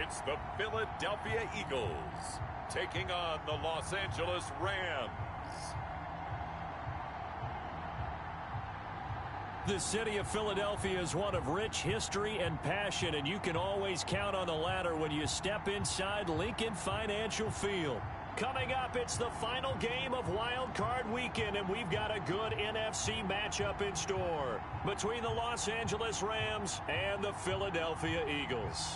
It's the Philadelphia Eagles taking on the Los Angeles Rams. The city of Philadelphia is one of rich history and passion, and you can always count on the latter when you step inside Lincoln Financial Field. Coming up, it's the final game of Wild Card Weekend, and we've got a good NFC matchup in store between the Los Angeles Rams and the Philadelphia Eagles.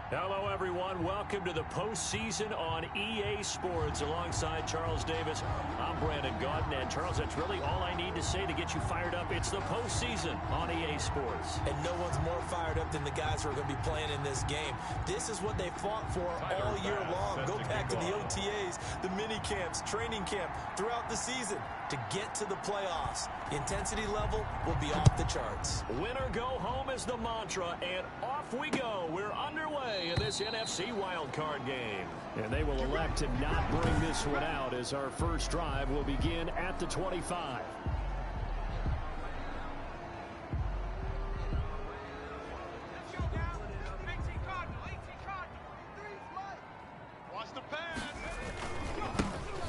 Hello, everyone. Welcome to the postseason on EA Sports. Alongside Charles Davis, I'm Brandon Gaudin. And, Charles, that's really all I need to say to get you fired up. It's the postseason on EA Sports. And no one's more fired up than the guys who are going to be playing in this game. This is what they fought for all year long. Go back to the OTAs, the mini camps, training camp, throughout the season to get to the playoffs. The intensity level will be off the charts. Win or go home is the mantra, and off we go. We're underway in this NFC wildcard game. And they will elect to not bring this one out as our first drive will begin at the 25.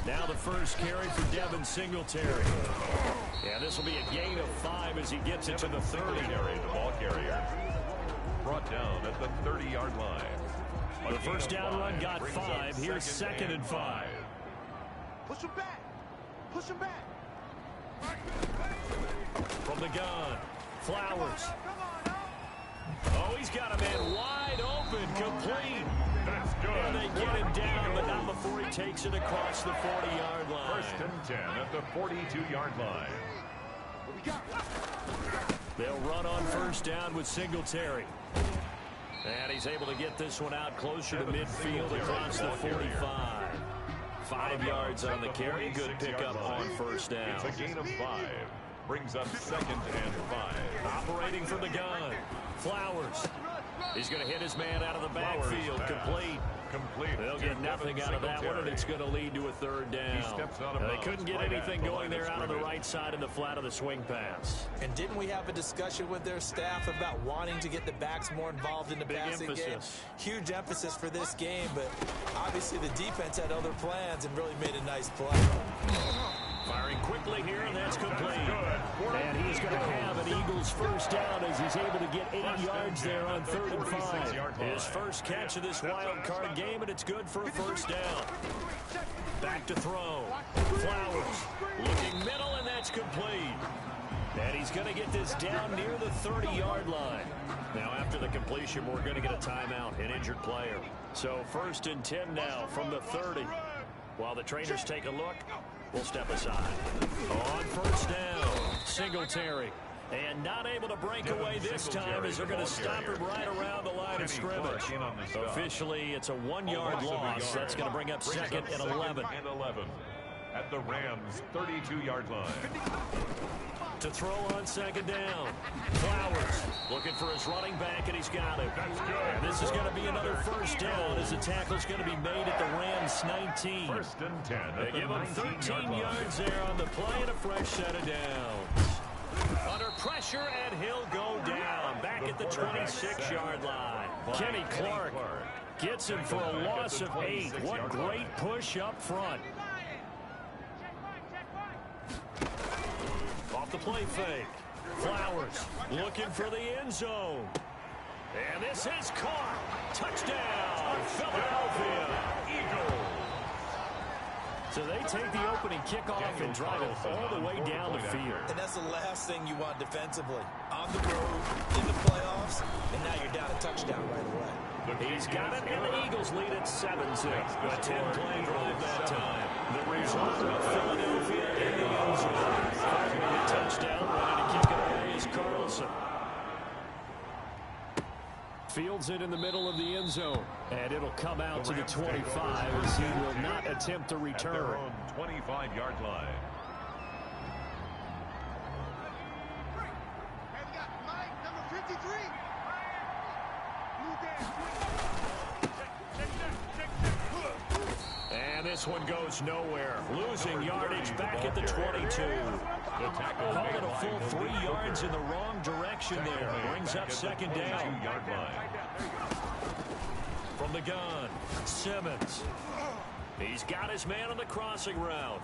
Now the first carry for Devin Singletary. Yeah, this will be a gain of 5 as he gets it to the 30. The ball carrier brought down at the 30-yard line. The first down run got 5. Here's second and 5. Push him back. Push him back. From the gun, Flowers. Oh, he's got a man wide open, complete. That's good. And they get him down, but not before he takes it across the 40-yard line. First and 10 at the 42-yard line. They'll run on first down with Singletary. And he's able to get this one out closer to midfield across the 45. 5 yards on the carry. Good pickup on first down. It's a gain of 5. Brings up second and 5. Operating from the gun. Flowers. He's going to hit his man out of the backfield. Complete. They'll get nothing out of that one, and it's going to lead to a third down. They couldn't get anything going there out on the right side in the flat of the swing pass. And didn't we have a discussion with their staff about wanting to get the backs more involved in the passing game? Huge emphasis for this game, but obviously the defense had other plans and really made a nice play. Firing quickly here, and that's complete. And he's going to have an Eagles first down as he's able to get 8 yards there on 3rd and 5. His first catch of this wild card game, and it's good for a first down. Back to throw. Flowers looking middle, and that's complete. And he's going to get this down near the 30-yard line. Now, after the completion, we're going to get a timeout, an injured player. So first and 10 now from the 30. While the trainers take a look, we'll step aside. On first down, Singletary. And not able to break away this time as they're going to stop him right around the line of scrimmage. Officially, it's a 1-yard loss. That's going to bring up second and 11. At the Rams' 32-yard line. To throw on second down. Flowers looking for his running back, and he's got it. And this is going to be another first down as the tackle's going to be made at the Rams' 19. First and 10. They give him 13 yards there on the play and a fresh set of downs. Under pressure, and he'll go down. Back at the 26-yard line. Kenny Clark gets him for a loss of 8. What great push up front. Off the play fake. Flowers looking for the end zone. And this is caught. Touchdown, Philadelphia Eagles. So they take the opening kickoff and drive it all the way down the field. And that's the last thing you want defensively. On the road, in the playoffs, and now you're down a touchdown right away. He's got it, and the Eagles lead at 7-6. A 10-play drive that time. The result of Philadelphia in the end zone. Firing a touchdown, ready to kick it away is Carlson. Fields it in the middle of the end zone. And it'll come out to the 25 as he will not attempt to return. At their own 25-yard line. this one goes nowhere. Losing yardage back at the 22. Called it a full 3 yards in the wrong direction there. Brings up second down. From the gun, Simmons. He's got his man on the crossing route.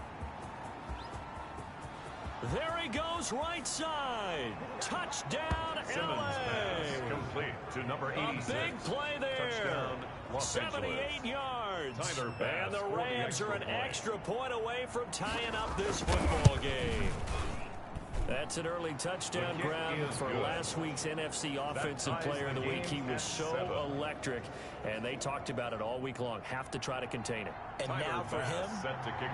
There he goes, right side. Touchdown, LA. Complete to number 86. A big play there. 78 yards. And the Rams are an extra point away from tying up this football game. That's an early touchdown grab for last week's NFC Offensive Player of the Week. He was so electric, and they talked about it all week long. Have to try to contain it. And now for him,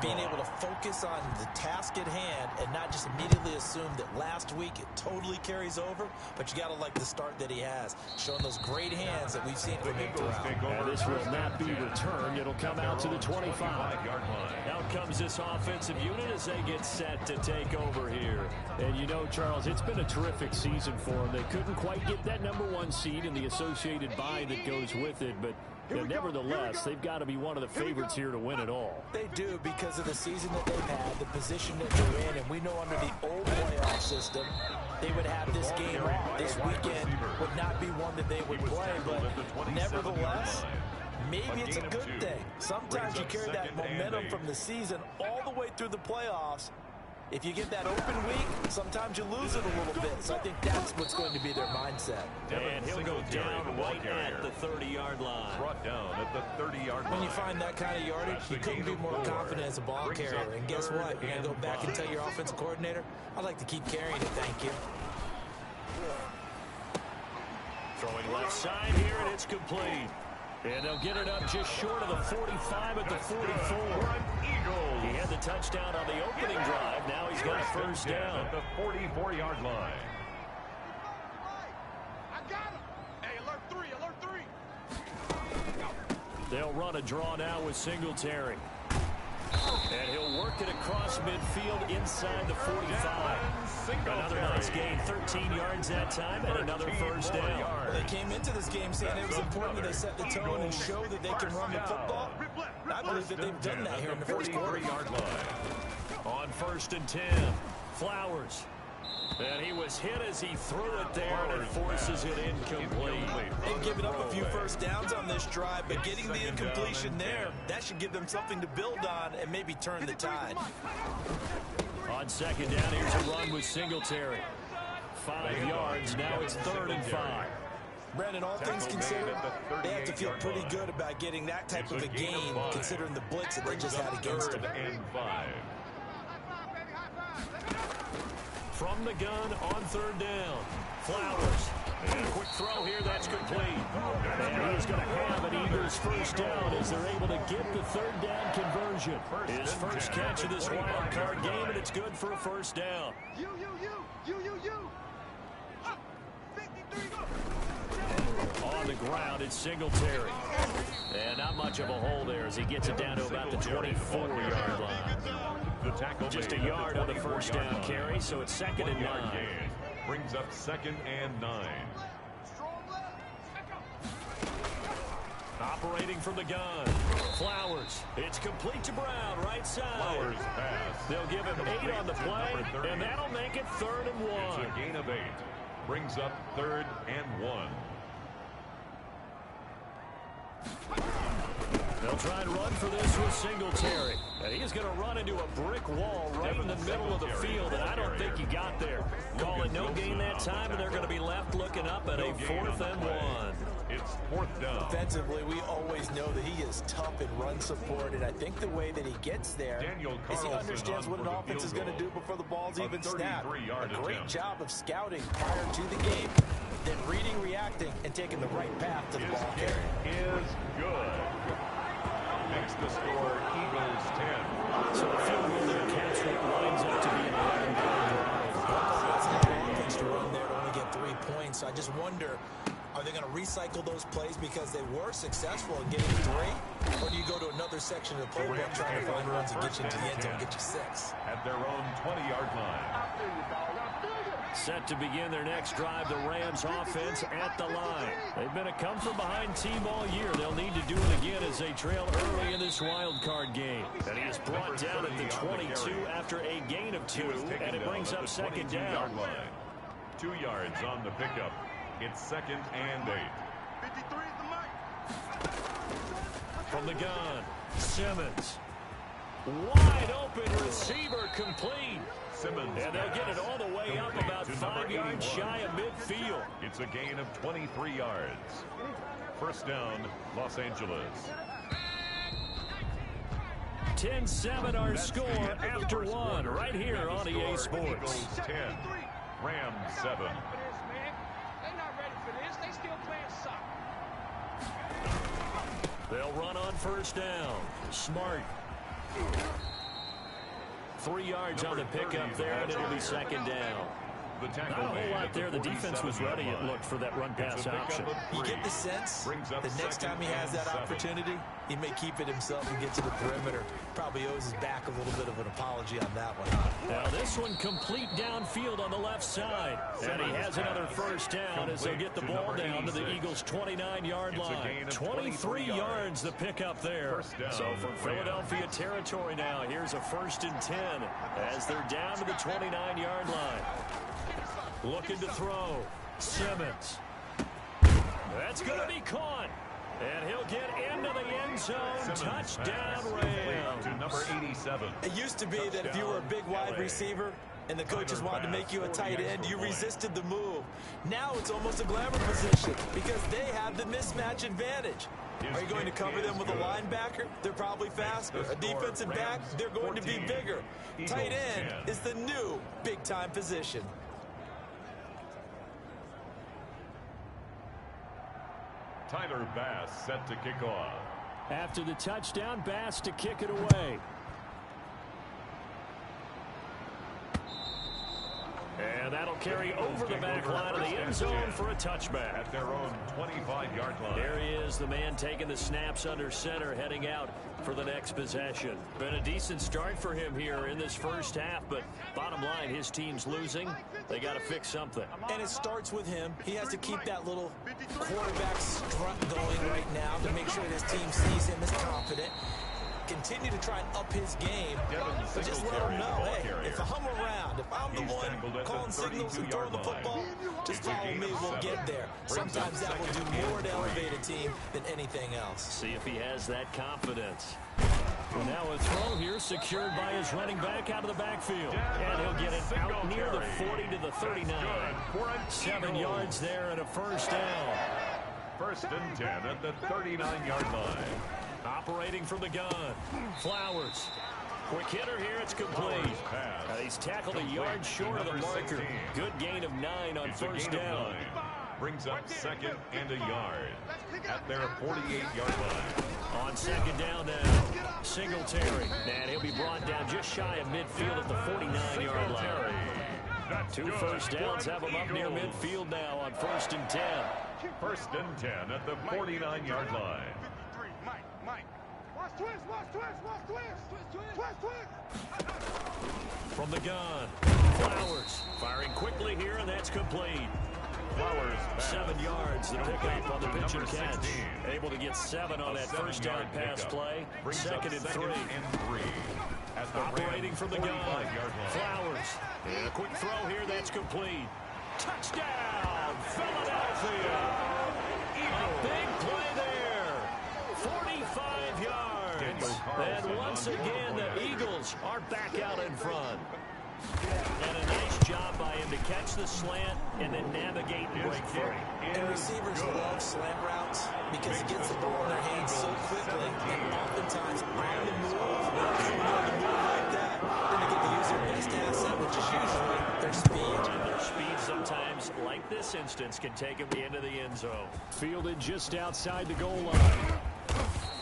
being able to focus on the task at hand and not just immediately assume that last week it totally carries over, but you got to like the start that he has, showing those great hands that we've seen from him throughout. And this will not be returned. It'll come out to the 25-yard line. Out comes this offensive unit as they get set to take over here. And you know, Charles, it's been a terrific season for them. They couldn't quite get that #1 seed and the associated bye that goes with it, but nevertheless, they've got to be one of the favorites here to win it all. They do, because of the season that they've had, the position that they're in, and we know under the old playoff system, they would have this game off. This weekend would not be one that they would play, but nevertheless, maybe it's a good thing. Sometimes you carry that momentum from the season all the way through the playoffs. If you get that open week, sometimes you lose it a little bit. So I think that's what's going to be their mindset. And he'll go down right at the 30-yard line. Brought down at the 30-yard line. When you find that kind of yardage, you couldn't be more confident as a ball carrier. And guess what? You're going to go back and tell your offensive coordinator, I'd like to keep carrying it, thank you. Throwing left side here, and it's complete. And they'll get it up just short of the 45 at the 44. He had the touchdown on the opening drive. Now he's got a first down at the 44-yard line. I got him. Hey, alert 3, alert 3. They'll run a draw now with Singletary. And he'll work it across midfield inside the 45. Another nice gain, 13 yards that time, and another first down. Well, they came into this game saying it was important that they set the tone and show that they can run the football. I believe that they've done that here in the first quarter. On 1st and 10, Flowers. And he was hit as he threw it there, and it forces it incomplete. They've given up a few first downs on this drive, but getting the incompletion there, that should give them something to build on and maybe turn the tide. On 2nd down, here's a run with Singletary. 5 yards, now it's 3rd and 5. Brandon, all things considered, they have to feel pretty good about getting that type of a gain, considering the blitz that they just had against them. From the gun on 3rd down, Flowers. And a quick throw here, that's complete. And he's going to have an Eagles first down as they're able to get the 3rd down conversion. His first catch of this wild card game, and it's good for a first down. You. 53, go. On the ground, it's Singletary. And not much of a hole there as he gets it down to about the 24-yard line. Just a yard on the first down carry, so it's 2nd and 9. Brings up 2nd and 9. Operating from the gun. Flowers. It's complete to Brown, right side. Flowers pass. They'll give him 8 on the play, and that'll make it 3rd and 1. It's a gain of 8. Brings up 3rd and 1. They'll try and run for this with Singletary. And he's going to run into a brick wall right in the middle of the field, and I don't think he got there. Call it no gain that time, and they're going to be left looking up at a 4th and 1. It's 4th down. Defensively, we always know that he is tough in run support, and I think the way that he gets there is he understands what an offense is going to do before the ball's even snapped. A great job of scouting prior to the game, then reading, reacting, and taking the right path to the ball carrier. Is good. Makes the score Eagles 10. So the field goal there, catch rate lines up to be an 11-yard drive. That's not an offense to run there to only get 3 points. So I just wonder, are they going to recycle those plays because they were successful in getting 3? Or do you go to another section of the playbook trying to find runs and get you into the end zone and get you 6? At their own 20-yard line. Set to begin their next drive, the Rams offense at the line. They've been a come-from-behind team all year. They'll need to do it again as they trail early in this wild card game. And he is brought down at the 22 after a gain of 2, and it brings up second down. 2 yards on the pickup. It's 2nd and 8. 53 is the mic. From the gun, Simmons. Wide open receiver complete. Simmons. And they'll get it all the way up about 5 yards shy of midfield. It's a gain of 23 yards. First down, Los Angeles. 10-7 our score after 1 right here on EA Sports. Eagles 10, Rams 7. They're not ready for this. They still playing soccer. They'll run on first down. Smart. 3 yards on the pickup there, and it'll be second down. Not a whole lot there. The defense was ready, it looked, for that run-pass option. You get the sense the next time he has that opportunity, he may keep it himself and get to the perimeter. Probably owes his back a little bit of an apology on that one. Now this one complete downfield on the left side. And he has another first down as they get the ball down to the Eagles' 29-yard line. 23 yards the pickup there. So for Philadelphia territory now, here's a 1st and 10 as they're down to the 29-yard line. Looking to throw. Simmons. That's going to be caught. And he'll get into the end zone. Touchdown, Rams. To number 87. It used to be that if you were a big wide receiver and the coaches wanted to make you a tight end, you resisted the move. Now it's almost a glamour position because they have the mismatch advantage. Are you going to cover them with a linebacker? They're probably faster. A defensive back? They're going to be bigger. Tight end is the new big-time position. Tyler Bass set to kick off. After the touchdown, Bass to kick it away. And that'll carry over the back line of the end zone for a touchback. At their own 25-yard line. There he is, the man taking the snaps under center, heading out for the next possession. Been a decent start for him here in this first half, but bottom line, his team's losing. They got to fix something. And it starts with him. He has to keep that little quarterback strut going right now to make sure his team sees him as confident. Continue to try and up his game, but just let him know, hey, if I'm around, if I'm the one calling signals and throwing the football, just follow me, we'll get there. Sometimes that will do more to elevate a team than anything else. See if he has that confidence. And now a throw here secured by his running back out of the backfield. And he'll get it out near the 40 to the 39. 7 yards there and a first down. 1st and 10 at the 39-yard line. Operating from the gun. Flowers. Quick hitter here. It's complete. He's tackled a yard short of the marker. Good gain of 9 on first down. Brings up 2nd and a yard at their 48-yard line. On second down now. Singletary. And he'll be brought down just shy of midfield at the 49-yard line. 2 first downs have him up near midfield now on 1st and 10. 1st and 10 at the 49-yard line. From the gun, Flowers firing quickly here, and that's complete. Flowers 7 yards the pickup on the pitch and catch. Able to get 7 on that first down pass play. 2nd and 3. Operating from the gun, Flowers. And a quick throw here, that's complete. Touchdown, Philadelphia. A big play there. 45 yards. And once again, the Eagles are back out in front. And a nice job by him to catch the slant and then navigate and break free. And receivers love slant routes because it gets the ball in their hands so quickly. And oftentimes on the move, like that, then they get to use their best asset, which is usually their speed. And their speed sometimes, like this instance, can take them into the end zone. Fielded just outside the goal line.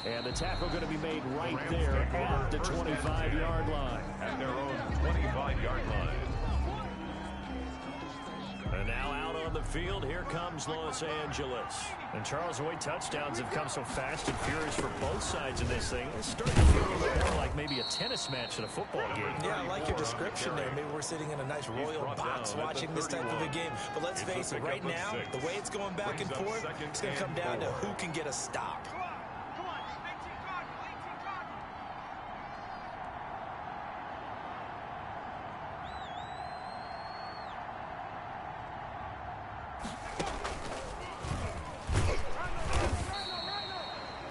And the tackle going to be made right there at the 25-yard line. At their own 25-yard line. And now out on the field, here comes Los Angeles. And Charles, the way touchdowns have come so fast and furious for both sides of this thing, it's starting to feel a little bit more like maybe a tennis match at a football game. Yeah, I like your description there. Maybe we're sitting in a nice royal box watching this type of a game. But let's face it, right now, the way it's going back and forth, it's going to come down to who can get a stop.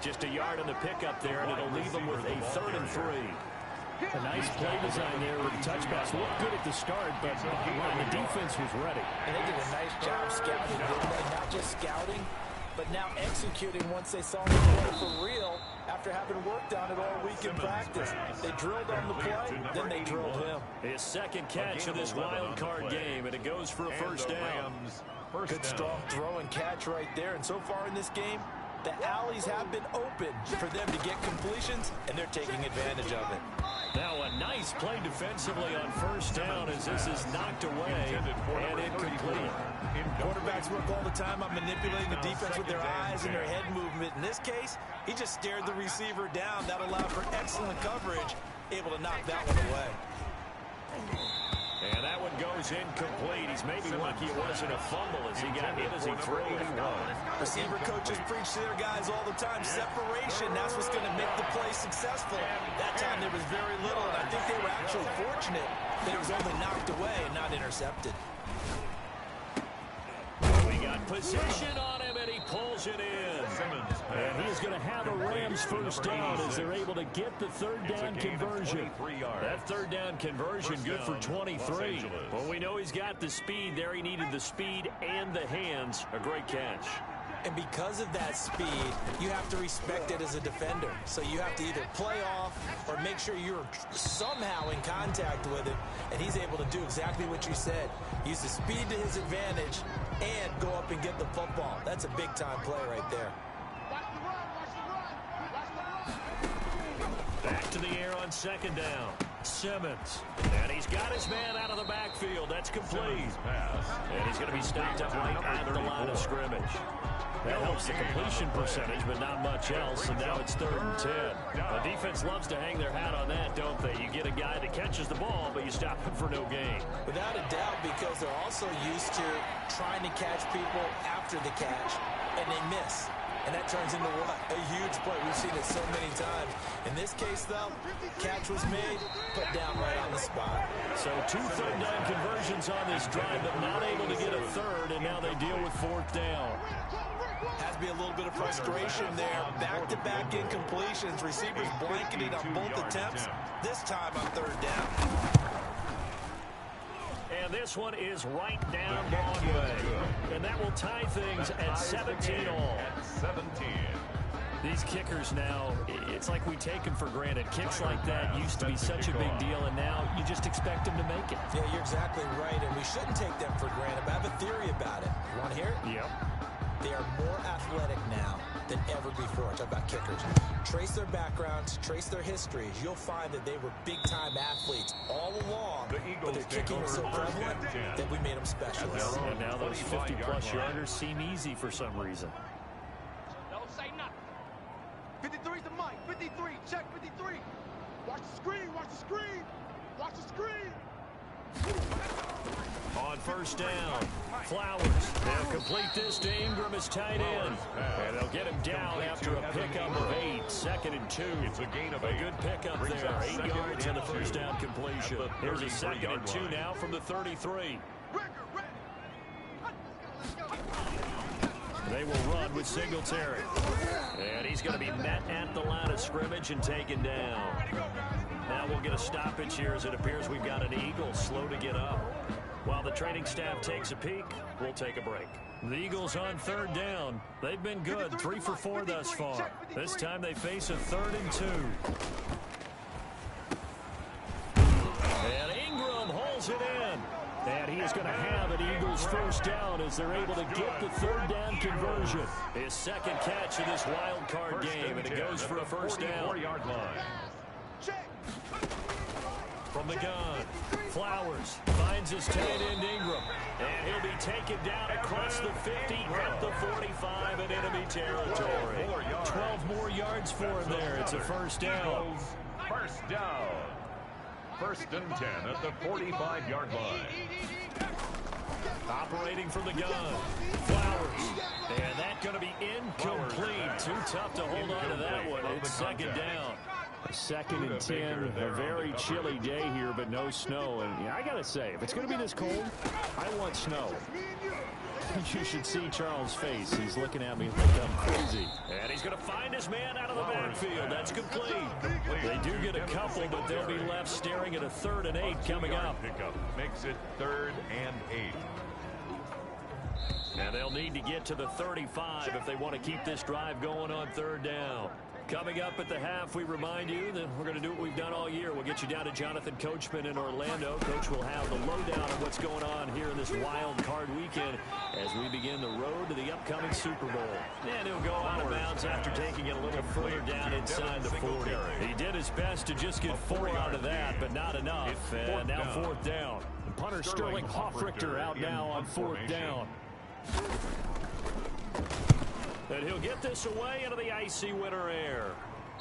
Just a yard on the pickup there, and it'll leave them with a 3rd and 3. A nice play design there with the touch pass. Looked good at the start, but bottom line, the defense was ready. And they did a nice job scouting, didn't they? Not just scouting, but now executing once they saw the play for real after having worked on it all week in practice. They drilled on the play, then they drilled him. His second catch of this wild card game, and it goes for a first down. Good strong throw and catch right there. And so far in this game, the alleys have been open for them to get completions, and they're taking advantage of it. Now a nice play defensively on first down as this is knocked away and incomplete. Quarterbacks work all the time on manipulating the defense with their eyes and their head movement. In this case, he just stared the receiver down. That allowed for excellent coverage, able to knock that one away. And that one goes incomplete. He's maybe lucky it wasn't a fumble as he got hit as he threw it. Receiver coaches preach to their guys all the time. Separation, that's what's going to make the play successful. That time there was very little, and I think they were actually fortunate that it was only knocked away and not intercepted. We got position on him, and he pulls it in. And he's going to have a Rams first down as they're able to get the 3rd down conversion. That 3rd down conversion good for 23. Well, we know he's got the speed there. He needed the speed and the hands. A great catch. And because of that speed, you have to respect it as a defender. So you have to either play off or make sure you're somehow in contact with him. And he's able to do exactly what you said. Use the speed to his advantage and go up and get the football. That's a big-time play right there. Back to the air on 2nd down. Simmons. And he's got his man out of the backfield. That's complete. And he's going to be stopped up right at the line of scrimmage. That helps the completion percentage, but not much else. And now it's 3rd and 10. The defense loves to hang their hat on that, don't they? You get a guy that catches the ball, but you stop him for no gain. Without a doubt, because they're also used to trying to catch people after the catch, and they miss. And that turns into what? A huge play. We've seen it so many times. In this case, though, catch was made, put down right on the spot. So 2 3rd down conversions on this drive, but not able to get a 3rd, and now they deal with 4th down. Has to be a little bit of frustration there. Back-to-back incompletions. Receivers blanketed on both attempts. This time on 3rd down. And this one is right down Broadway. And that will tie things at 17 all. 17. These kickers now, it's like we take them for granted. Kicks like that used to be such a big deal, and now you just expect them to make it. Yeah, you're exactly right, and we shouldn't take them for granted. But I have a theory about it. You want to hear it? Yep. They are more athletic now than ever before. Talk about kickers. Trace their backgrounds, trace their histories. You'll find that they were big-time athletes all along, but their kicking was so prevalent that we made them specialists. And now those 50-plus yarders seem easy for some reason. Don't say nothing. 53's the mic. 53. Check 53. Watch the screen. Watch the screen. Watch the screen. On first down, Flowers. They'll complete this to Ingram as tight end. And they'll get him down after a pickup of 8. 2nd and 2. It's a good pickup there. 8 yards on the first down completion. Here's a 2nd and 2 now from the 33. They will run with Singletary. And he's going to be met at the line of scrimmage and taken down. Now we'll get a stoppage here as it appears we've got an Eagle slow to get up. While the training staff takes a peek, we'll take a break. The Eagles on 3rd down. They've been good, 3 for 4 thus far. This time they face a 3rd and 2. And Ingram holds it in. And he is going to have an Eagles first down as they're able to get the 3rd down conversion. His 2nd catch of this wild card game, and it goes for a first down. From the gun, Flowers finds his tight end Ingram, and he'll be taken down across the 50 at the 45 in enemy territory. 12 more yards for him there. It's a first down. First down. 1st and 10 at the 45-yard line. Operating from the gun. Flowers. And that's going to be incomplete. Too tough to hold on to that one. It's second down. 2nd and 10. A very chilly day here, but no snow. And yeah, I got to say, if it's going to be this cold, I want snow. You should see Charles' face. He's looking at me like I'm crazy. And he's going to find his man out of the backfield. That's complete. They do get a couple, but they'll be left staring at a 3rd and 8 coming up. Pickup makes it 3rd and 8. And they'll need to get to the 35 if they want to keep this drive going on 3rd down. Coming up at the half, we remind you that we're going to do what we've done all year. We'll get you down to Jonathan Coachman in Orlando. Coach will have the lowdown of what's going on here in this wild card weekend as we begin the road to the upcoming Super Bowl. And he'll go out of bounds after taking it a little further down inside the 40. He did his best to just get 4 out of that, but not enough. And now 4th down. Punter Sterling Hoffrichter out now on 4th down. And he'll get this away into the icy winter air.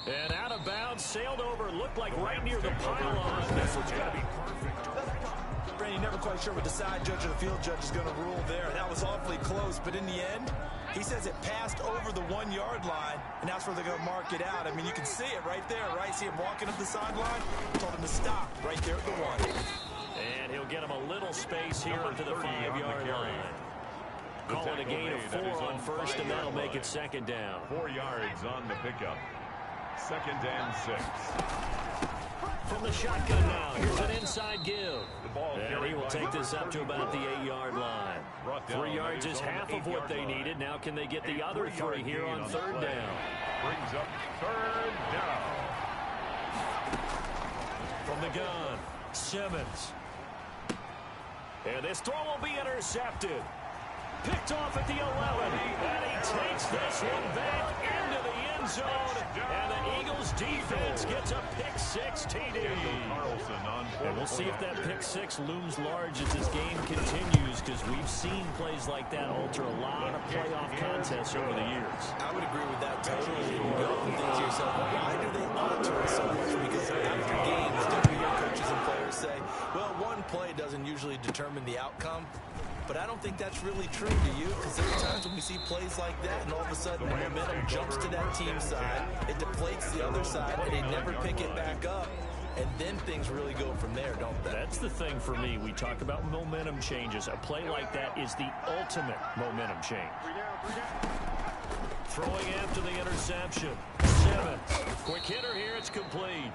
And out of bounds, sailed over, looked like right near the pylon. This one's going to be perfect. Randy, never quite sure what the side judge or the field judge is going to rule there. That was awfully close, but in the end, he says it passed over the 1-yard line, and that's where they're going to mark it out. I mean, you can see it right there, right? See him walking up the sideline? Told him to stop right there at the 1. And he'll get him a little space here into the 5-yard line. Call it a gain of 4 on 1st, and that'll make it 2nd down. 4 yards on the pickup. 2nd and 6. From the shotgun now, here's an inside give. And he will take this up to about the 8-yard line. 3 yards is half of what they needed. Now can they get the other 3 here on 3rd down? Brings up 3rd down. From the gun, Simmons. And this throw will be intercepted. Picked off at the 11, and he takes this one back into the end zone, and the Eagles defense gets a pick-6 TD. And we'll see if that pick-6 looms large as this game continues, because we've seen plays like that alter a lot of playoff contests over the years. I would agree with that totally. You go and think to yourself, why do they alter it so much? Because after games, don't you hear coaches and players say, well, one play doesn't usually determine the outcome. But I don't think that's really true, do you? Because there are times when we see plays like that, and all of a sudden the momentum jumps to that team's side, it deflates the other side, and they never pick it back up. And then things really go from there, don't they? That's the thing for me. We talk about momentum changes. A play like that is the ultimate momentum change. Throwing after the interception. Simmons. Quick hitter here. It's complete.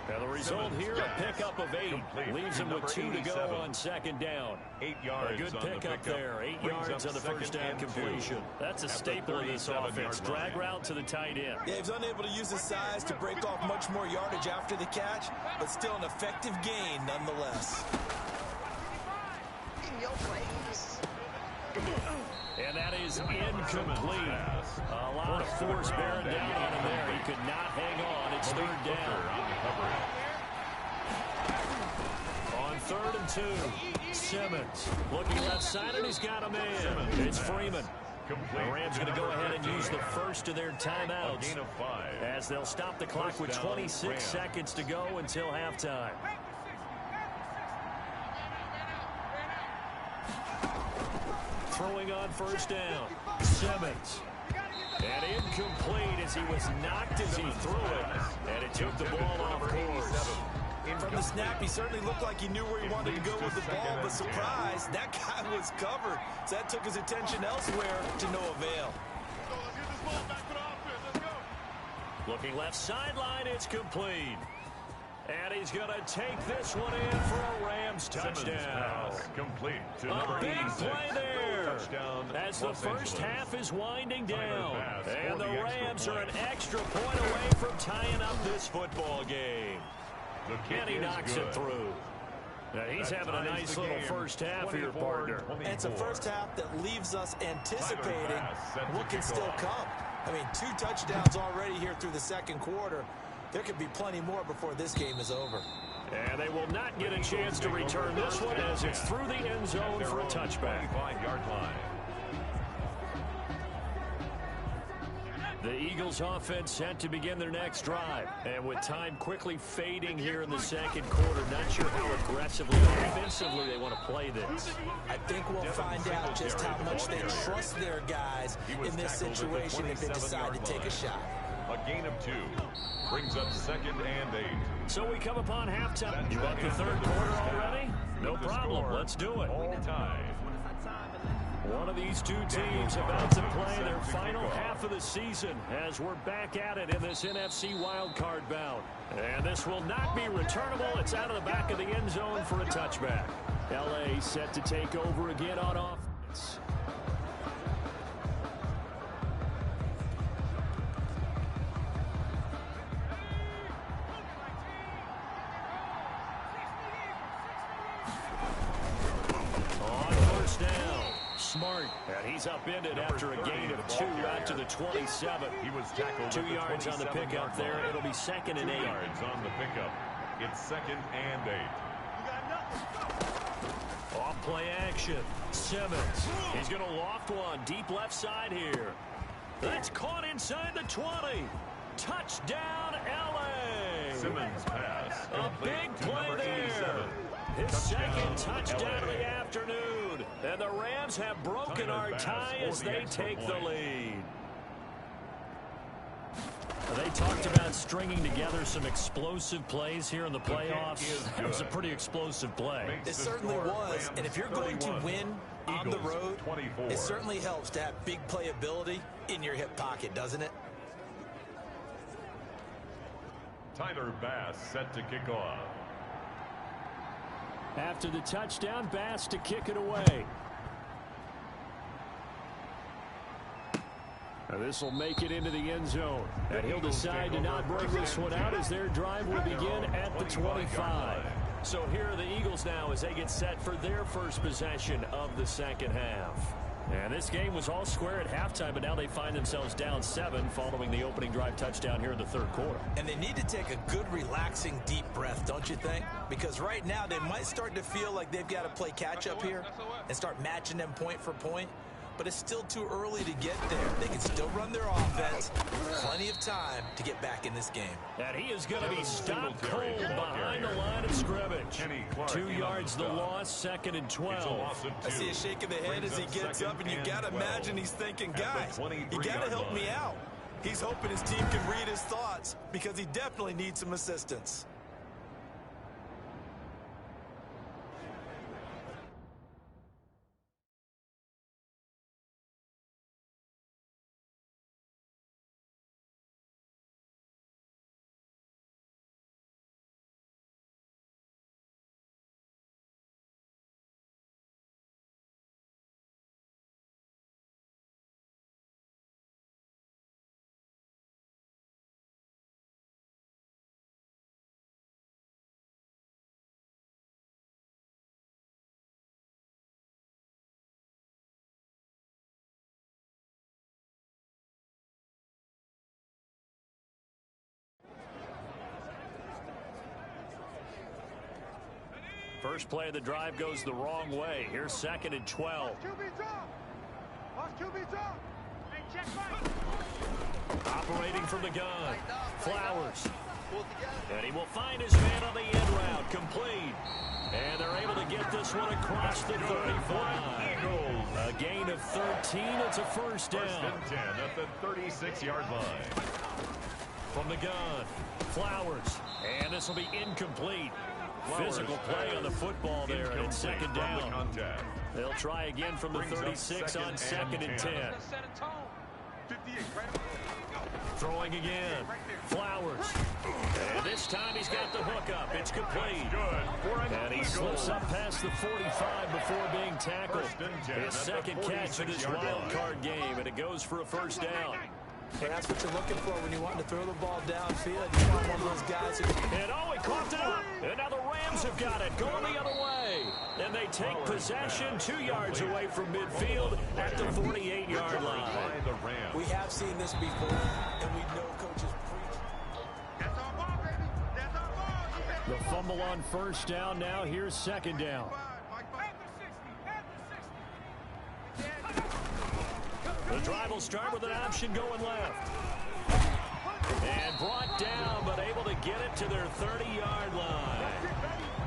Now the result here, a pickup of 8. Leaves him with 2 to go on 2nd down. 8 yards. A good pickup there. 8 yards on the first down completion. That's a staple of this offense. Drag route to the tight end. Yeah, he was unable to use his size to break off much more yardage after the catch, but still an effective gain nonetheless. And that is incomplete. A lot of force bearing down on him there. He could not hang on. It's 3rd down. On 3rd and 2, Simmons looking left side, and he's got a man. It's Freeman. The Rams going to go ahead and use the first of their timeouts as they'll stop the clock with 26 seconds to go until halftime. Throwing on 1st down, Simmons. And incomplete as he was knocked as he threw it. And it took the ball off course. From the snap, he certainly looked like he knew where he wanted to go with the ball, but surprise, that guy was covered. So that took his attention elsewhere to no avail. Looking left sideline, it's complete. And he's going to take this one in for a Rams touchdown. Complete to a big play there. Touchdown, as the first half is winding down. And the Rams are an extra point away from tying up this football game. And he knocks it through. Now he's having a nice little first half here, partner. And it's a first half that leaves us anticipating what can still come. I mean, 2 touchdowns already here through the 2nd quarter. There could be plenty more before this game is over. And they will not get a chance to return this one as it's through the end zone for a touchback. 25-yard line. The Eagles offense set to begin their next drive. And with time quickly fading here in the second quarter, not sure how aggressively offensively they want to play this. I think we'll find out just how much they trust their guys in this situation if they decide to take a shot. A gain of 2. Brings up 2nd and 8. So we come upon halftime. You want the third quarter already? No problem. Let's do it. All tied. One of these two teams about to play their final half of the season as we're back at it in this NFC wildcard bout. And this will not be returnable. It's out of the back of the end zone for a touchback. LA set to take over again on offense. Smart, and he's upended after a gain of 2 out to the 27. He was tackled 2 yards on the pickup there. It'll be 2nd and 8. 2 yards on the pickup. It's 2nd and 8. Off play action. Simmons. He's going to loft one deep left side here. That's caught inside the 20. Touchdown, LA. Simmons pass. A big play there. His second touchdown of the afternoon. And the Rams have broken our tie as they take the lead. They talked about stringing together some explosive plays here in the playoffs. That was a pretty explosive play. It certainly was. And if you're going to win on the road, it certainly helps to have big playability in your hip pocket, doesn't it? Tyler Bass set to kick off. After the touchdown, Bass to kick it away. Now this will make it into the end zone. And he'll decide to not bring this one out as their drive will begin at the 25. So here are the Eagles now as they get set for their first possession of the second half. And this game was all square at halftime, but now they find themselves down 7 following the opening drive touchdown here in the third quarter. And they need to take a good, relaxing, deep breath, don't you think? Because right now they might start to feel like they've got to play catch-up here and start matching them point for point. But it's still too early to get there. They can still run their offense. Plenty of time to get back in this game. And he is going to be stopped cold behind the line of scrimmage. 2 yards the loss, 2nd and 12. I see a shake of the head as he gets up, and you got to imagine he's thinking, guys, you got to help me out. He's hoping his team can read his thoughts because he definitely needs some assistance. First play of the drive goes the wrong way. Here's 2nd and 12. Operating from the gun. Flowers. And he will find his man on the end route. Complete. And they're able to get this one across the 35. A gain of 13. It's a first down. 1st and 10 at the 36-yard line. From the gun. Flowers. And this will be incomplete. Physical play on the football there, and it's 2nd down. They'll try again from the 36 on 2nd and 10. Throwing again. Flowers. And this time he's got the hookup. It's complete. And he slips up past the 45 before being tackled. His second catch of this wild card game, and it goes for a first down. And that's what you're looking for when you want to throw the ball downfield. You want one of those guys who... And oh, he coughed it up. And now the Rams have got it, going the other way. And they take possession 2 yards away from midfield at the 48-yard line. We have seen this before, and we know coaches preach. That's our ball, baby. That's our ball. You better The fumble on first down. Now here's second down. The drive will start with an option going left. And brought down, but able to get it to their 30-yard line.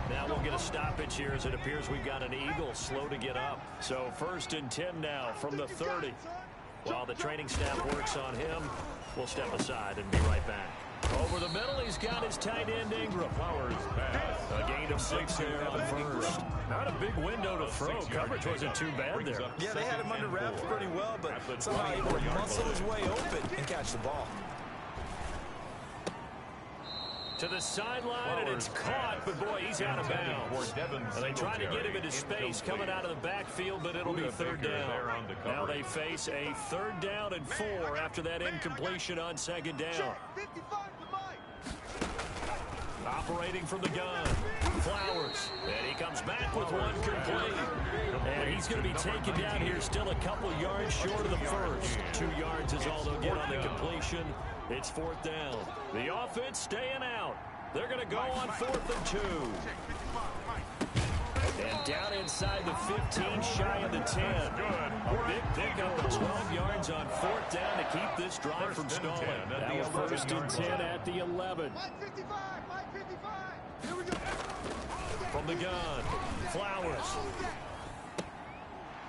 Now we'll get a stoppage here as it appears we've got an Eagle slow to get up. So 1st and 10 now from the 30. While the training staff works on him, we'll step aside and be right back. Over the middle, he's got his tight end Ingram. A gain of 6 there on first. Not a big window to throw. Coverage wasn't too bad there. Yeah, they had him under wraps pretty well, but somehow able to muscle his way open and catch the ball. To the sideline, and it's caught, but boy, he's out of bounds. They try to get him into space coming out of the backfield, but it'll be 3rd down. Now they face a 3rd down and 4 after that incompletion on 2nd down. Operating from the gun, Flowers, and he comes back with one complete. And he's going to be taken down here still a couple yards short of the first. 2 yards is all they'll get on the completion. It's 4th down. The offense staying out. They're going to go on 4th and 2. And down inside the 15, shy of the 10. A big pickup of 12 yards on 4th down to keep this drive from stalling. That was 1st and 10 at the 11. From the gun, Flowers.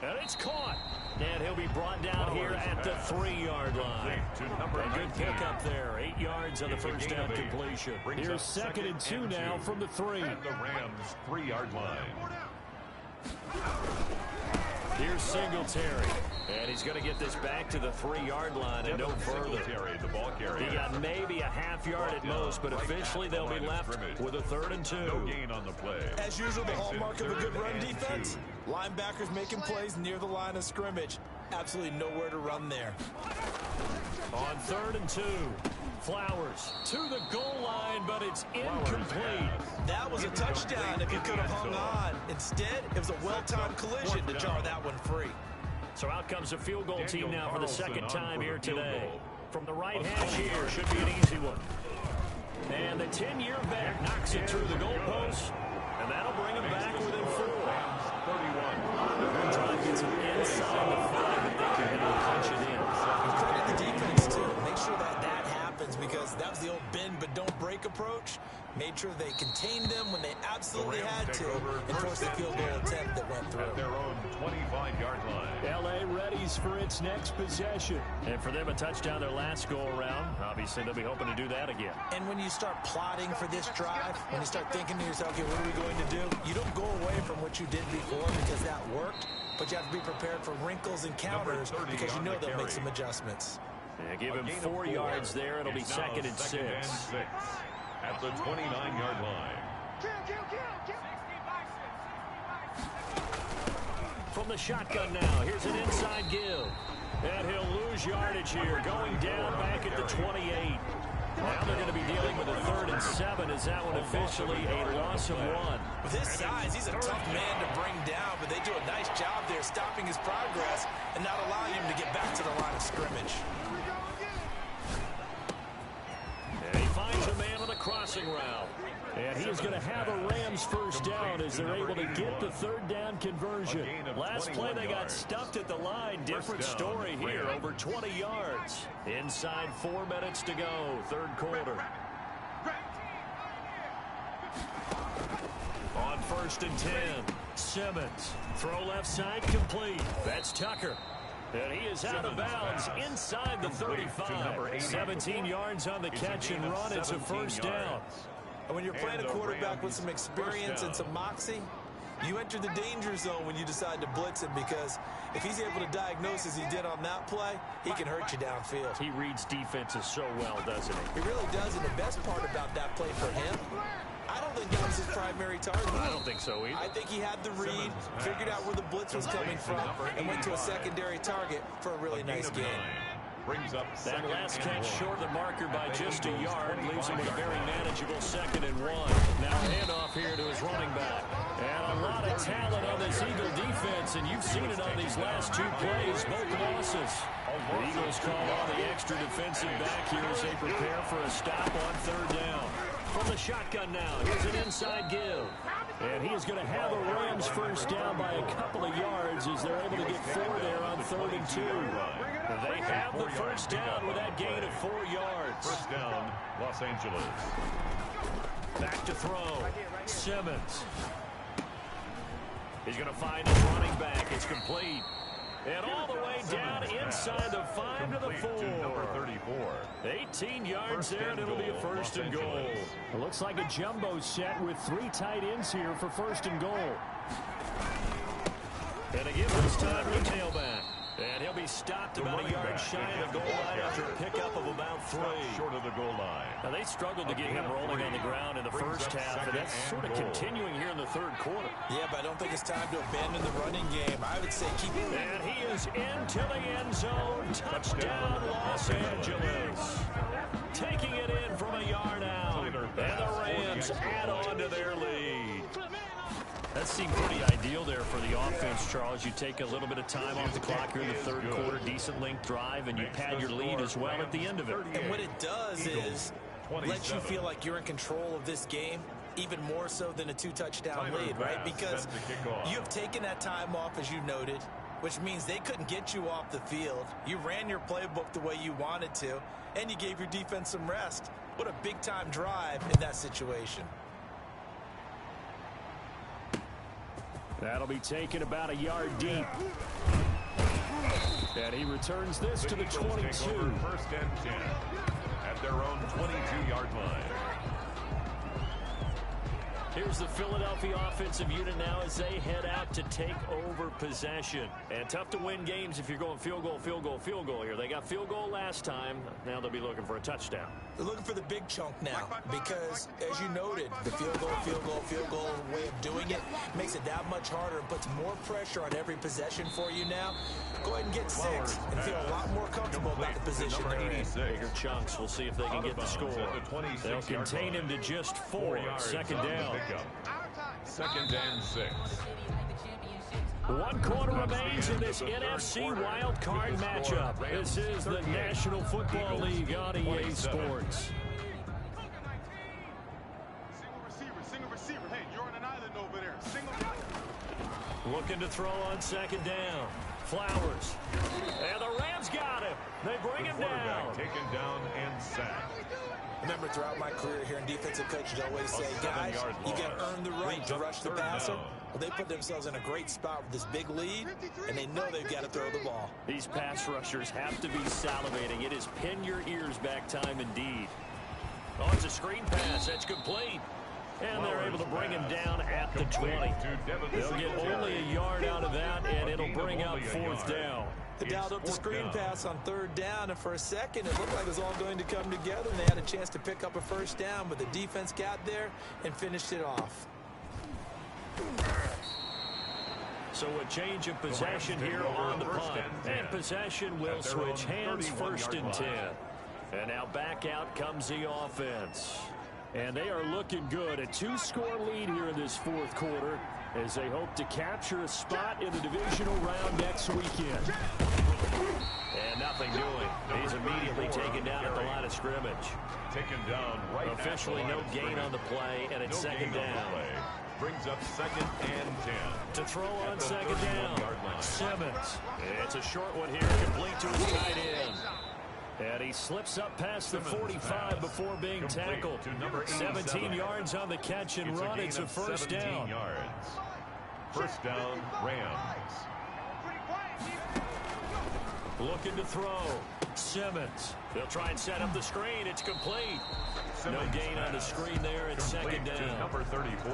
And it's caught. And he'll be brought down here at the 3-yard line. A good pickup there. 8 yards on the first down completion. Here's 2nd and 2 now from the 3. At the Rams' 3-yard line. Here's Singletary. And he's going to get this back to the 3-yard line and no further. The ball carrier. He got maybe a half yard at most, but officially they'll be left with a 3rd and 2. No gain on the play. As usual, the hallmark of a good run defense. Linebackers making plays near the line of scrimmage. Absolutely nowhere to run there. On 3rd and 2. Flowers to the goal line, but it's incomplete. That was a touchdown if he could have hung on. Instead, it was a well-timed collision to jar that one free. So out comes the field goal team now for the 2nd time here today. From the right hash here, should be an easy one. And the 10-year back knocks it through the goalpost, and that'll bring him back within 4. 31. Trying to get some inside the 5, but they can punch it in. And credit the defense, too. Make sure that happens because that was the old bend but don't break approach. Made sure they contained them when they absolutely had to and forced the field goal attempt that went through. At their own 25-yard line. L.A. readies for its next possession. And for them, a touchdown their last go-around. Obviously, they'll be hoping to do that again. And when you start plotting for this drive, when you start thinking to yourself, okay, what are we going to do? You don't go away from what you did before because that worked, but you have to be prepared for wrinkles and counters because you know they'll make some adjustments. Yeah, give him 4 yards there. It'll be 2nd and 6. At the 29-yard line. From the shotgun now, here's an inside give. And he'll lose yardage here, going down back at the 28. Now they're going to be dealing with a 3rd and 7. Is that one officially a loss of 1? With his size, he's a tough man to bring down, but they do a nice job there stopping his progress and not allowing him to get back to the line of scrimmage. And he finds a man on the crossing route. And he is going to have a Rams first down as they're able to get the 3rd down conversion. Last play they got stuffed at the line. Different story here, over 20 yards. Inside 4 minutes to go, 3rd quarter. On 1st and 10, Simmons. Throw left side complete. That's Tucker. And he is out of bounds inside the 35. 17 yards on the catch and run. It's a 1st down. And when you're playing a quarterback with some experience and some moxie, you enter the danger zone when you decide to blitz him because if he's able to diagnose as he did on that play, he can hurt you downfield. He reads defenses so well, doesn't he? He really does, and the best part about that play for him, I don't think that was his primary target. I don't think so either. I think he had the read, figured out where the blitz was coming from, and went to a secondary target for a really nice game. That last catch short of the marker by just a yard leaves him with a very manageable 2nd and 1. Now a handoff here to his running back. And a lot of talent on this Eagle defense, and you've seen it on these last 2 plays, both losses. The Eagles call on the extra defensive back here as they prepare for a stop on 3rd down. From the shotgun now, here's an inside give. And he is going to have a Rams first down by a couple of yards as they're able to get 4 there on 3rd and 2. They have the first down with that gain of 4 yards. First down, Los Angeles. Back to throw. Simmons. He's going to find his running back. It's complete. And all the way down inside the 5 to the 4. Number 34. 18 yards there, and it'll be a 1st and goal. It looks like a jumbo set with 3 tight ends here for 1st and goal. And again, this time with a tailback. And he'll be stopped about a yard shy of the goal line after a pickup of about 3. Short of the goal line. Now, they struggled to get him rolling on the ground in the first half, and that's sort of continuing here in the 3rd quarter. Yeah, but I don't think it's time to abandon the running game. I would say keep it. And he is into the end zone. Touchdown, Los Angeles. Taking it in from a yard out. And the Rams add on to their lead. That seemed pretty ideal there for the offense, Charles. You take a little bit of time off the clock here in the 3rd quarter, decent length drive, and you pad your lead as well at the end of it. And what it does is let you feel like you're in control of this game, even more so than a 2-touchdown lead, right? Because you have taken that time off, as you noted, which means they couldn't get you off the field. You ran your playbook the way you wanted to, and you gave your defense some rest. What a big-time drive in that situation. That'll be taken about a yard deep. And he returns this to the 22. 1st and 10 at their own 22-yard line. Here's the Philadelphia offensive unit now as they head out to take over possession. And tough to win games if you're going field goal, field goal, field goal here. They got field goal last time. Now they'll be looking for a touchdown. They're looking for the big chunk now because, as you noted, the field goal way of doing it makes it that much harder and puts more pressure on every possession for you now. Go ahead and get 6 and feel a lot more comfortable about the position they're in. Bigger chunks. We'll see if they can get the score. They'll contain him to just 4. 2nd down. 2nd and 6. 1 quarter remains in this NFC wild card matchup. This is the National Football League on EA Sports. Single receiver. Hey, you're on an island over there. Looking to throw on 2nd down. Flowers. And the Rams got him. They bring him down. Taken down and sacked. Remember, throughout my career here in defensive coaches, I always say, guys, you got to earn the right to rush the passer. Well, they put themselves in a great spot with this big lead, and they know they've got to throw the ball. These pass rushers have to be salivating. It is pin your ears back time indeed. Oh, it's a screen pass. That's complete. And they're able to bring him down at the 20. They'll get only a yard out of that, and it'll bring up 4th down. They dialed up the screen pass on 3rd down, and for a second, it looked like it was all going to come together, and they had a chance to pick up a 1st down, but the defense got there and finished it off. So a change of possession here on the punt. And possession will switch hands, 1st and 10. And now back out comes the offense. And they are looking good. A 2-score lead here in this 4th quarter as they hope to capture a spot in the divisional round next weekend. And nothing doing. He's immediately taken down at the line of scrimmage. Taken down right. Officially no gain on the play, and it's 2nd down. Brings up 2nd and 10. To throw on 2nd down. Simmons. It's a short one here, complete to his tight end. And he slips up past the 45 before being tackled. 17 yards on the catch and run. It's a 1st down. Yards. 1st down, Rams. Looking to throw. Simmons. They'll try and set up the screen. It's complete. No gain on the screen there. It's 2nd down. Number 34.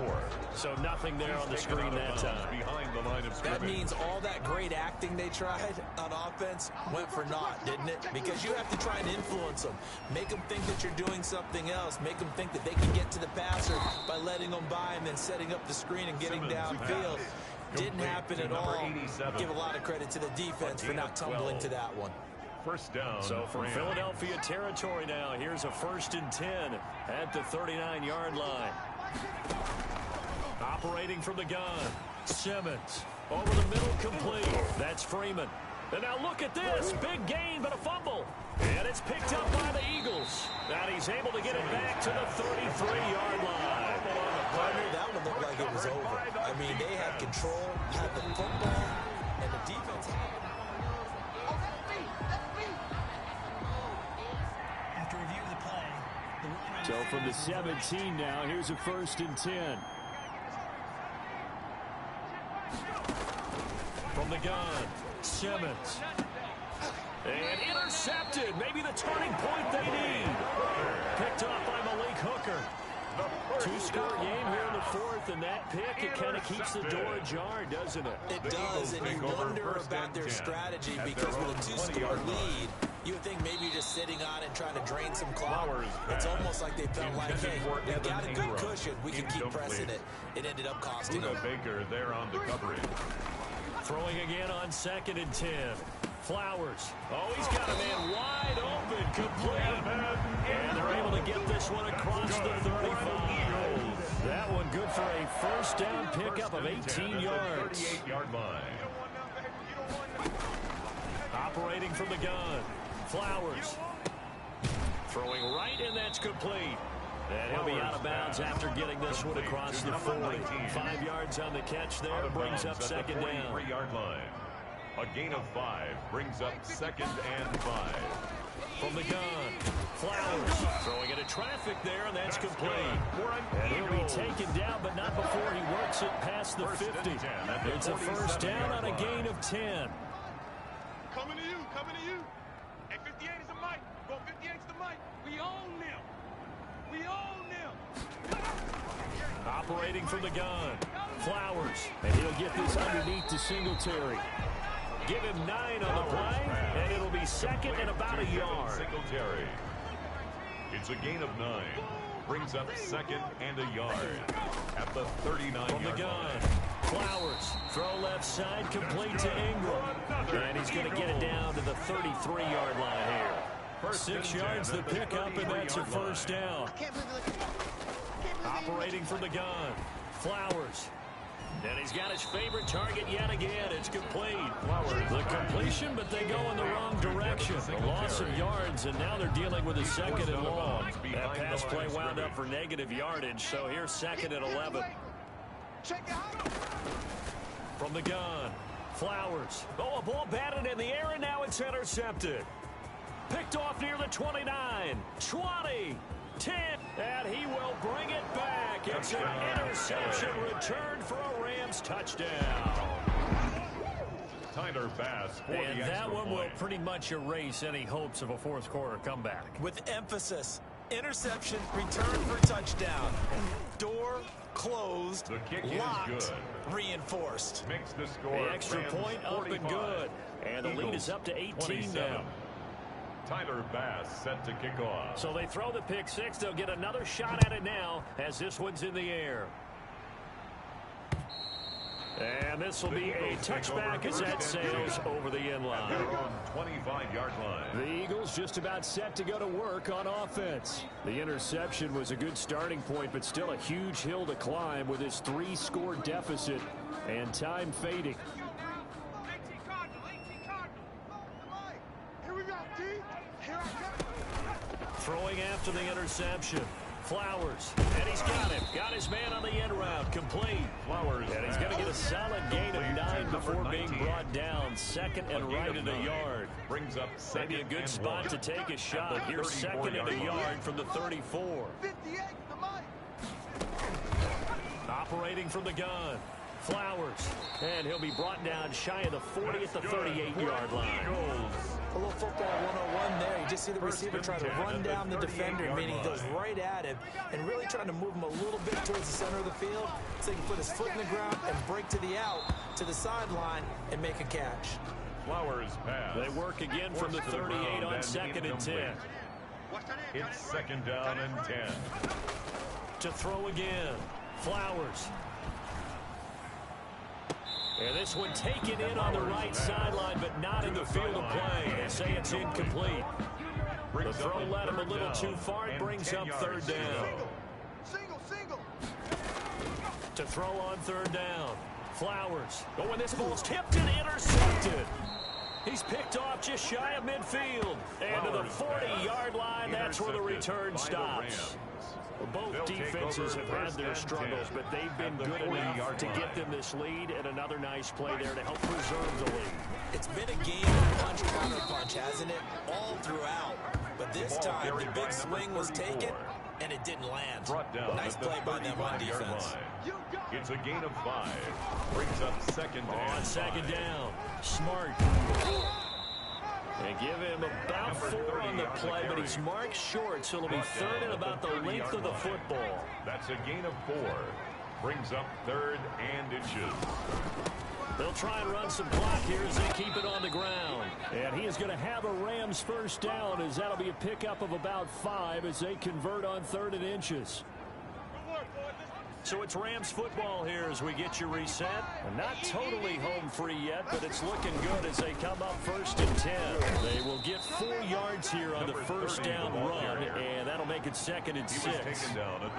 So nothing there on the screen that time. Behind the line of scrimmage. That means all that great acting they tried on offense went for naught, didn't it? Because you have to try and influence them. Make them think that you're doing something else. Make them think that they can get to the passer by letting them by and then setting up the screen and getting downfield. Didn't happen at all. Give a lot of credit to the defense for not tumbling to that one. 1st down. So from Philadelphia territory now, here's a 1st and 10 at the 39-yard line. Operating from the gun. Simmons over the middle, complete. That's Freeman. And now look at this. Big gain, but a fumble. And it's picked up by the Eagles. And he's able to get it back to the 33-yard line. Partner, that one looked like it was over. I mean, they had control, had the football, and the defense. After review of the play, so from the 17 now, here's a 1st and 10. From the gun, Simmons. And intercepted. Maybe the turning point they need. Picked up by Malik Hooker. 2-score game here in the 4th, and that pick, it kind of keeps the door ajar, doesn't it? It does, and you wonder about their strategy because with a 2-score lead, you would think maybe just sitting on it, trying to drain some clock. It's almost like they felt like, hey, we got a good cushion. We can keep pressing it. It ended up costing them. Baker there on the coverage. Throwing again on 2nd and 10. Flowers. Oh, he's got a man wide open, complete. And they're able to get this one across the 35. That one good for a 1st down pickup of 18 yards. 38-yard line. Operating from the gun. Flowers. Throwing right, and that's complete. And he'll be out of bounds after getting this one across the 40. 5 yards on the catch there, brings up 2nd down. 43-yard line. A gain of 5 brings up 2nd and 5. From the gun, Flowers throwing into traffic there, and that's complete. And he'll be taken down, but not before he works it past the 50. It's a 1st down on a gain of 10. Coming to you, coming to you. Hey, 58 is the mic. Go 58 is the mic. We own them. We own them. Operating from the gun, Flowers, and he'll get this underneath to Singletary. Give him 9 on the play, and it'll be 2nd and about a yard. Singletary. It's a gain of 9. Brings up 2nd and a yard at the 39-yard From the gun, Flowers, throw left side, complete to Ingram. And he's going to get it down to the 33-yard line here. 6 yards the pickup, and that's a 1st down. Operating from the gun, Flowers. And he's got his favorite target yet again. It's complete. The completion, but they go in the wrong direction. A loss of yards, and now they're dealing with a 2nd and long. That pass play wound up for negative yardage, so here's 2nd and 11. From the gun, Flowers. Oh, a ball batted in the air, and now it's intercepted. Picked off near the 29, 20, 10, and he will bring it back. It's an interception returned for a Rams touchdown. Tyler Bass. And that one will pretty much erase any hopes of a 4th quarter comeback. With emphasis, interception, return for touchdown. Door closed, The kick locked, is good. reinforced. Makes the score. The extra Rams point up 45. and good. And the lead is up to 18 27. now. Tyler Bass set to kick off. So they throw the pick 6. They'll get another shot at it now as this one's in the air. And this will be a touchback as that sails over the end line. They're on 25-yard line. The Eagles just about set to go to work on offense. The interception was a good starting point, but still a huge hill to climb with his 3-score deficit and time fading. 18 Cardinal, 18 Cardinal. Here we go, D. Here I come. Throwing after the interception. Flowers, and he's got him. Got his man on the end route, complete. Flowers. And he's going to get a solid gain of 9 before being brought down. 2nd and right at a yard. Brings up Maybe a good spot to take a shot. Here's 2nd and a yard from the 34. 58 the mic. Operating from the gun. Flowers, and he'll be brought down shy of the 40 at the 38-yard line. A little football 101 there. You just see the receiver try to run down the defender, meaning he goes right at him and really trying to move him a little bit towards the center of the field so he can put his foot in the ground and break to the out, to the sideline, and make a catch. Flowers pass. They work again from the 38 on 2nd and 10. It's 2nd down and 10. To throw again. Flowers. And this one taken in on the right sideline, but not in the field of play. They say it's incomplete. The throw led him a little too far. It brings up 3rd down. Single. To throw on 3rd down. Flowers. Oh, and this ball's tipped and intercepted. He's picked off just shy of midfield. And to the 40-yard line, that's where the return stops. Both defenses have had their struggles, but they've been good enough to get them this lead, and another nice play there to help preserve the lead. It's been a game of punch-counter-punch, hasn't it? All throughout. But this time, the big swing was taken, and it didn't land. Nice play by them on defense. It's a gain of 5. Brings up second down. On second down, Smart. They give him about 4 on the play, but he's marked short, so it'll be third and about the length of the football. That's a gain of 4. Brings up third and inches. They'll try and run some clock here as they keep it on the ground. And he is going to have a Rams first down, as that'll be a pickup of about 5 as they convert on third and inches. So it's Rams football here as we get you reset. Not totally home free yet, but it's looking good as they come up first and 10. They will get 4 yards here on the first down run, and that'll make it second and 6.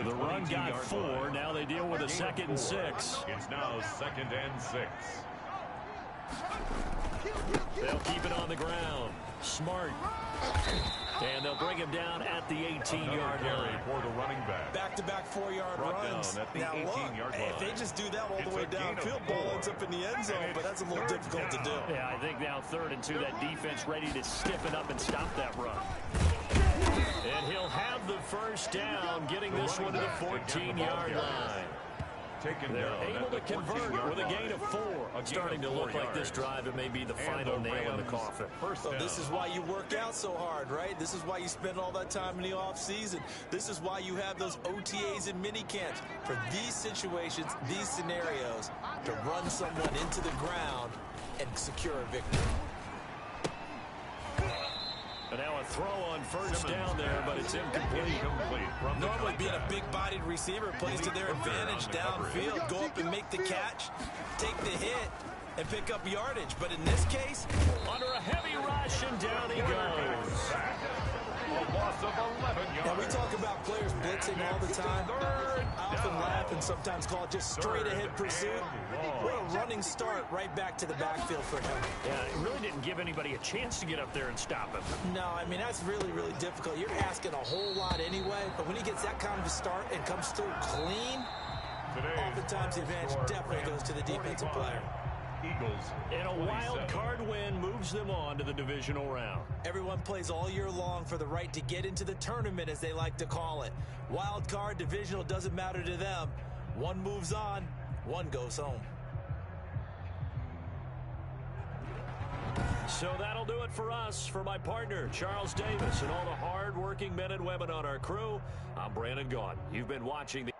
The run got 4. Now they deal with a second and 6. It's now second and 6. They'll keep it on the ground. Smart. And they'll bring him down at the 18-yard line. For the running back. Back-to-back 4-yard runs. Now look, if they just do that all the way downfield, ball ends up in the end zone, but that's a little difficult to do. Yeah, I think now third and 2, that defense ready to stiffen up and stop that run. And he'll have the first down, getting this one to the 14-yard line. They're able to convert with a gain of 4. Starting to look like this drive, it may be the final nail in the coffin. So this is why you work out so hard, right? This is why you spend all that time in the offseason. This is why you have those OTAs and mini camps. For these situations, these scenarios, to run someone into the ground and secure a victory. And now a throw on first down there, but it's incomplete. Normally being a big-bodied receiver plays to their advantage downfield. Go up and make the catch, take the hit, and pick up yardage. But in this case, under a heavy rush, and down he goes. A loss of 11 yards. Now we talk about players blitzing all the time. I often laugh and sometimes call it just straight-ahead pursuit. What a running start right back to the backfield for him. Yeah, it really didn't give anybody a chance to get up there and stop him. No, I mean, that's really, really difficult. You're asking a whole lot anyway, but when he gets that kind of a start and comes through clean, oftentimes the advantage definitely goes to the defensive player. Eagles. And a wild card win moves them on to the divisional round. Everyone plays all year long for the right to get into the tournament, as they like to call it. Wild card, divisional, doesn't matter to them. One moves on, one goes home. So that'll do it for us. For my partner, Charles Davis, and all the hard-working men and women on our crew, I'm Brandon Gaudin. You've been watching the